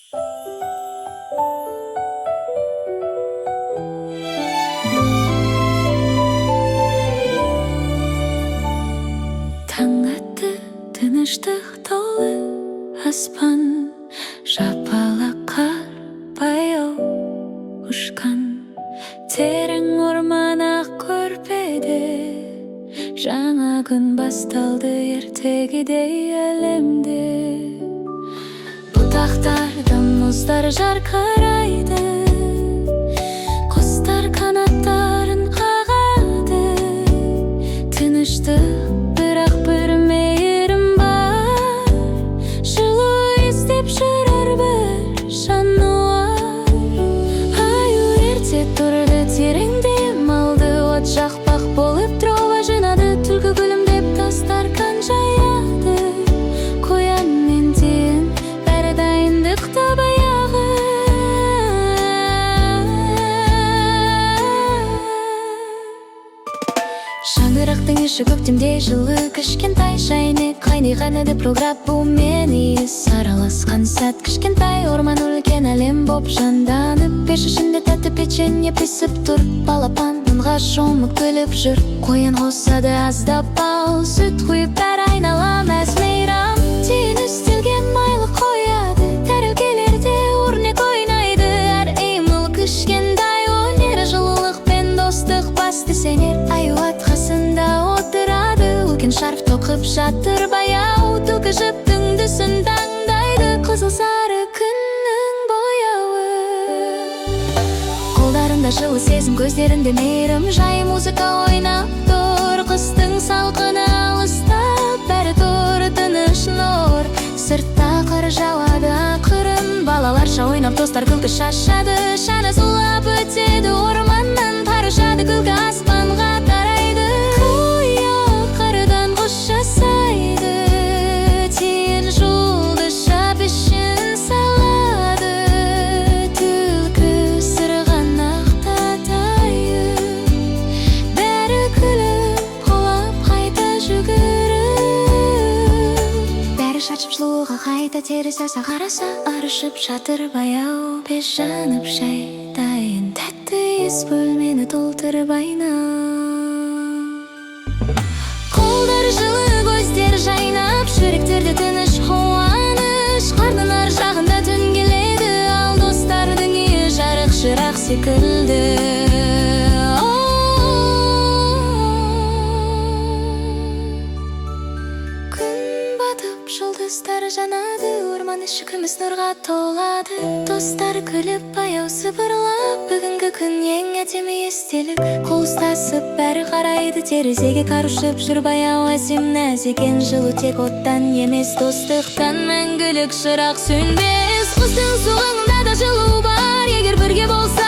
Таң атты, тыныштық толы аспан, жапалақ қар баяу ұшқан. Терең орман ақ көрпеде жаңа күн басталды, ертегідей әлемде. Бұтақтарда мұздар жарқырайды, құстар канаттарын қағады. Тыныштық, бірақ бір мейірім бар, жылу іздеп жүрер бір жануар. Аю ерте тұрды, тереңде малды, от жақпақ болып дрова жинады. Түлкі күлімдеп тастар қан жаяды, қоян мен дейін бәрі дайындықта баяғы. Шаңырақтың іші көктемде жылы, кішкентай шайнек қайнаған еді. Програп бұл мен иіс араласқан сәт, кішкентай орман үлкен әлем боп жанданып. Пеш ішінде тәтті печенье пісіп тұр, балапан мұнға шомып күліп жүр. Қоян қосады аздап бал, сүт құйып бәрі айнала мәз мейрам. Тиін үстелген майлы қояды, тәрелкелерде өрнек ойнайды. Әр имыл кішкентай өнер, жылулық пен достық басты сенер. Аю ат қасында отырады, үлкен шарф тоқып жатыр баяу. Түлкі жіптің дүсін таңдайды, қызыл сары күннің бояуы. Қолдарында жылы сезім, көздерінде мейірім, жай музыка ойнап тұр. Қыстың салқыны алыстап, бәрі тұр тыныш нұр. Сыртта қар жауады ақырын, балаларша ойнап достар күлкі шашады. Шана зулап өтеді орманнан, парышады күлкі аспанға тарайды. Қоя қардан құш жасайды, тиін жұлдызша пішін салады. Түлкі сырғанақта тайып, бәрі күліп құлап қайта жүгіріп. Бәрі шашып жылуға қайта теріс аса қараса, арышып жатыр баяу. Пеш жанып шай дайын, тәтті иіс бөлмені толтырып айна. Қолдар жылы, көздер жайнап, жүректерде тыныш қуаныш. Қардың ар жағында түн келеді, ал достардың үйі жарық шырақ секілді. Күн батып, жұлдыздар жанады, орман іші күміс нұрға толады. Достар күліп баяу сыбырлап, бүгінгі күн ең әдемі естелік. Қол ұстасып бәрі қарайды, терезеге қар ұшып жүр баяу. Әсем нәзік екен жылу, тек оттан емес, достықтан мәңгілік шырақ сөнбес. Құстың суығында да жылу бар, егер бірге болса